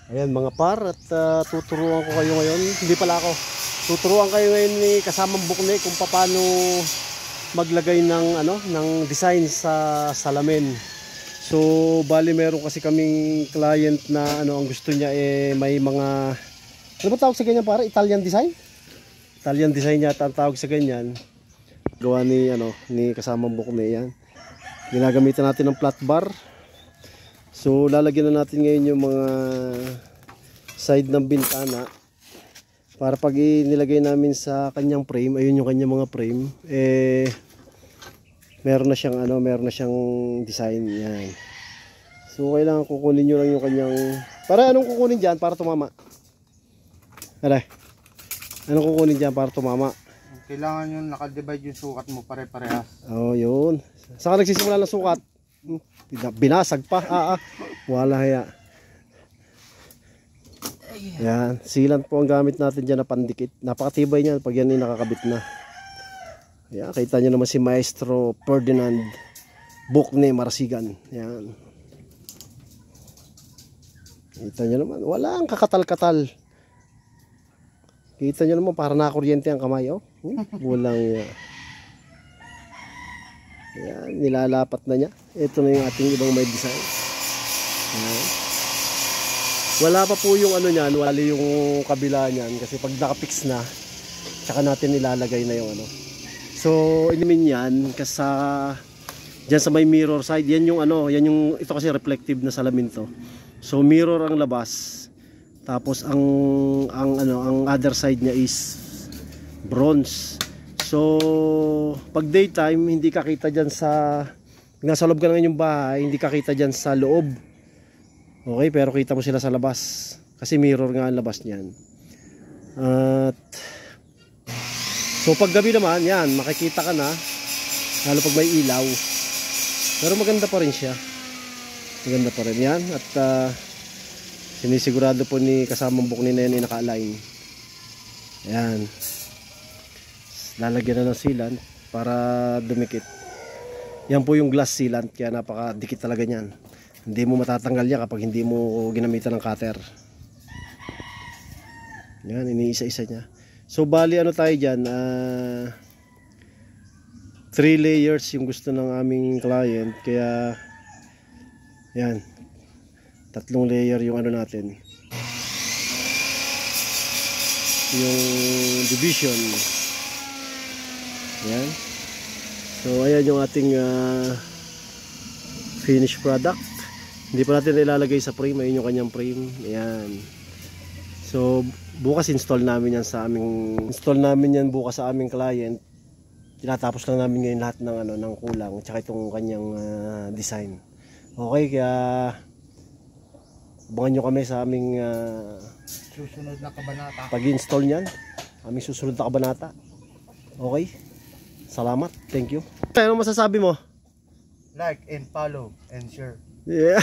Ayan mga par, at tuturuan ko kayo ngayon. Hindi pala ako. Tuturuan kayo ngayon ni kasamang Bukne kung paano maglagay ng ng design sa salamin. So bali meron kasi kaming client na ang gusto niya may mga ano ba tawag sa ganyan para Italian design? Italian design yata ang tawag sa ganyan. Gawa ni ni kasamang Bukne yan. Ginagamitan natin ng flat bar. So lalagyan na natin ngayon yung mga side ng bintana para pag inilagay namin sa kanyang frame, ayun yung kanyang mga frame, meron na siyang design yan. So kailangan kukunin nyo lang yung kanyang, para anong kukunin dyan para tumama? Anong kukunin dyan para tumama? Kailangan yung nakadivide yung sukat mo pare-parehas. Oh yun, saka nagsisimula ng sukat. Binasag pa. Wala ya. Yan, sealant po ang gamit natin dyan na pandikit. Napakatibay niyan pag yan ay nakakabit na. Yan, kita nyo naman si Maestro Ferdinand Bukne Marasigan. Yan. Kita nyo naman, walang kakatal-katal. Kita nyo naman para nakakuryente ang kamay. Walang yan, nilalapat na niya. Ito na yung ating ibang may design. Yan. Wala pa po yung niyan, wala yung kabila niyan kasi pag nakapix na, tsaka natin nilalagay na yung So, inimin yan kasi diyan sa may mirror side, yan yung ito kasi reflective na salamin to. So, mirror ang labas. Tapos ang other side niya is bronze. So, pag daytime, hindi kakita dyan nasa loob ka ng inyong bahay, hindi kakita dyan sa loob. Okay, pero kita mo sila sa labas. Kasi mirror nga ang labas niyan. At, so pag gabi naman, yan, makikita ka na. Lalo pag may ilaw. Pero maganda pa rin siya. Maganda pa rin yan. At, sinisigurado po ni kasamang Bukne na yan ay naka-align. Yan. Lalagyan na ng sealant para dumikit. Yan po yung glass sealant, kaya napakadikit talaga niyan. Hindi mo matatanggal yan kapag hindi mo ginamitan ng cutter. Yan, iniisa-isa niya. So bali tayo dyan, 3 layers yung gusto ng aming client, kaya yan, 3 layer yung natin, yung division. Yan. So ayan yung ating finished product. Hindi pa natin ilalagay sa frame. Ayun yung kanyang frame. Ayan. So bukas install namin yan bukas sa aming client. Tinatapos lang namin ngayon lahat ng kulang tsaka itong kanyang design. Okay, kaya abangan nyo kami sa aming Susunod na kabanata. pag-install niyan. Aming susunod na kabanata. Okay? Salamat. Thank you. Ano masasabi mo? Like and follow and share. Yeah.